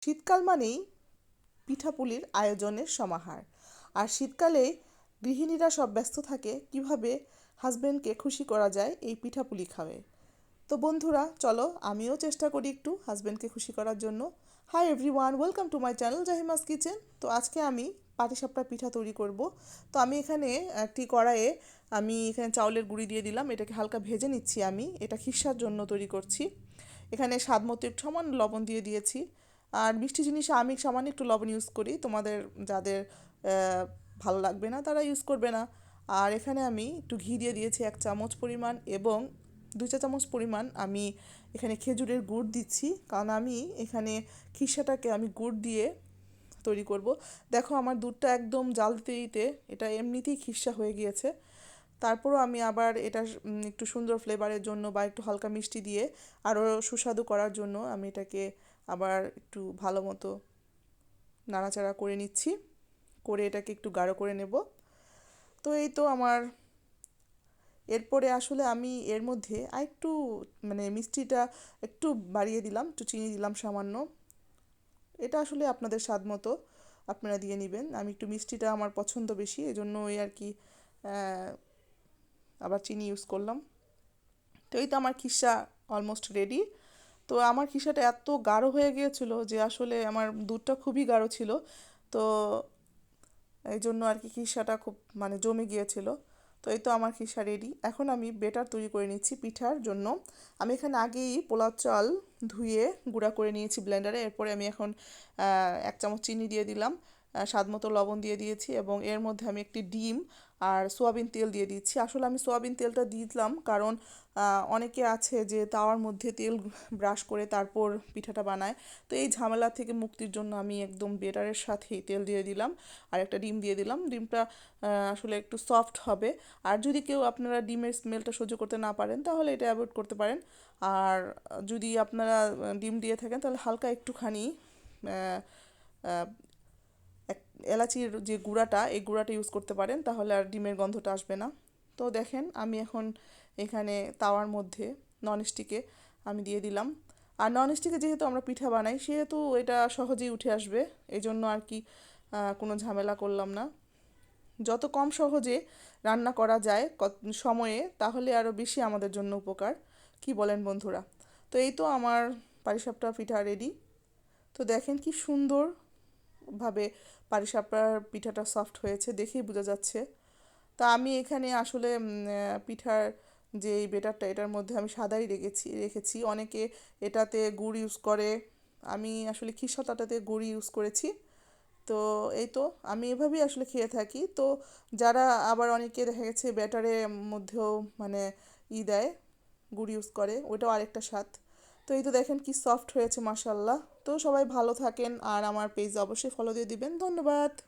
শীতকাল মানেই পিঠাপুলির আয়োজনের সমাহার। আর শীতকালে গৃহিণীরা সব ব্যস্ত থাকে কিভাবে হাজবেন্ডকে খুশি করা যায় এই পিঠাপুলি খাওয়ে। তো বন্ধুরা চলো আমিও চেষ্টা করি একটু হাজবেন্ডকে খুশি করার জন্য। Hi everyone, welcome to my channel Jahima's kitchen. তো আজকে আমি পাটিসাপটা পিঠা তৈরি করব। তো আমি এখানে একটি কড়াইয়ে আমি এখানে চাউলের গুঁড়ি দিয়ে দিলাম, এটাকে হালকা ভেজে নিচ্ছি। আমি এটা খিরসার জন্য তৈরি করছি। এখানে স্বাদ মতো একটু সামান্য লবণ দিয়ে দিয়েছি। আর মিষ্টি জিনিসে আমি সামান্য একটু লবণ ইউজ করি, তোমাদের যাদের ভালো লাগবে না তারা ইউজ করবে না। আর এখানে আমি একটু ঘি দিয়ে দিয়েছি 1 চামচ পরিমাণ, এবং 2 চা চামচ পরিমাণ আমি এখানে খেজুরের গুড় দিচ্ছি, কারণ আমি এখানে খিরসাটাকে আমি গুড় দিয়ে তৈরি করব। দেখো আমার দুধটা একদম জাল দিতে দিতে এটা এমনিতেই খিরসা হয়ে গিয়েছে। তারপরও আমি আবার এটা একটু সুন্দর ফ্লেভারের জন্য বা একটু হালকা মিষ্টি দিয়ে আরও সুস্বাদু করার জন্য আমি এটাকে আবার একটু ভালো মতো নাড়াচাড়া করে নিচ্ছি, করে এটাকে একটু গাঢ় করে নেব। তো এই তো আমার এরপরে আসলে আমি এর মধ্যে আরেকটু মানে মিষ্টিটা একটু বাড়িয়ে দিলাম, একটু চিনি দিলাম সামান্য। এটা আসলে আপনাদের স্বাদ মতো আপনারা দিয়ে নেবেন। আমি একটু মিষ্টিটা আমার পছন্দ বেশি, এই জন্য ওই আর কি আবার চিনি ইউজ করলাম। তো এই তো আমার খিসা অলমোস্ট রেডি। তো আমার খিসাটা এত গাঢ় হয়ে গিয়েছিল যে আসলে আমার দুধটা খুবই গাঢ় ছিল। তো এই জন্য আর কি খিসাটা খুব মানে জমে গিয়েছিল। তো এই তো আমার খিসা রেডি। এখন আমি বেটার তৈরি করে নিচ্ছি পিঠার জন্য। আমি এখানে আগেই পোলাও চাল ধুয়ে গুঁড়া করে নিয়েছি ব্লেন্ডারে। এরপরে আমি এখন 1 চামচ চিনি দিয়ে দিলাম, স্বাদ মতো লবণ দিয়ে দিয়েছি, এবং এর মধ্যে আমি একটি ডিম আর সোয়াবিন তেল দিয়ে দিচ্ছি। আসলে আমি সোয়াবিন তেলটা দিলাম কারণ অনেকে আছে যে তাওয়ার মধ্যে তেল ব্রাশ করে তারপর পিঠাটা বানায়। তো এই ঝামেলা থেকে মুক্তির জন্য আমি একদম বেটারের সাথেই তেল দিয়ে দিলাম আর একটা ডিম দিয়ে দিলাম। ডিমটা আসলে একটু সফট হবে। আর যদি কেউ আপনারা ডিমের স্মেলটা সহ্য করতে না পারেন তাহলে এটা অ্যাভয়েড করতে পারেন। আর যদি আপনারা ডিম দিয়ে থাকেন তাহলে হালকা একটুখানি আহ, আহ, এলাচির যে গুঁড়াটা এই গুঁড়াটা ইউজ করতে পারেন, তাহলে আর ডিমের গন্ধটা আসবে না। তো দেখেন আমি এখন এখানে তাওয়ার মধ্যে ননস্টিকে আমি দিয়ে দিলাম। আর ননস্টিকে যেহেতু আমরা পিঠা বানাই সেহেতু এটা সহজেই উঠে আসবে, এই জন্য আর কি কোনো ঝামেলা করলাম না। যত কম সহজে রান্না করা যায় সময়ে, তাহলে আরও বেশি আমাদের জন্য উপকার। কি বলেন বন্ধুরা? তো এই তো আমার পাটিসাপটা পিঠা রেডি। তো দেখেন কি সুন্দরভাবে পাটিসাপটার পিঠাটা সফট হয়েছে, দেখেই বোঝা যাচ্ছে। তা আমি এখানে আসলে পিঠার যে এই বেটারটা এটার মধ্যে আমি সাদাই রেখেছি। অনেকে এটাতে গুড় ইউজ করে, আমি আসলে খিসাটাতে গুড় ইউজ করেছি। তো এই তো আমি এভাবেই আসলে খেয়ে থাকি। তো যারা আবার অনেকে দেখা গেছে ব্যাটারের মধ্যেও মানে দেয়, গুড় ইউজ করে, ওইটাও আরেকটা স্বাদ। তো এই তো দেখেন কি সফট হয়েছে মাশাল্লাহ। তো সবাই ভালো থাকেন আর আমার পেজ অবশ্যই ফলো দিয়ে দিবেন। ধন্যবাদ।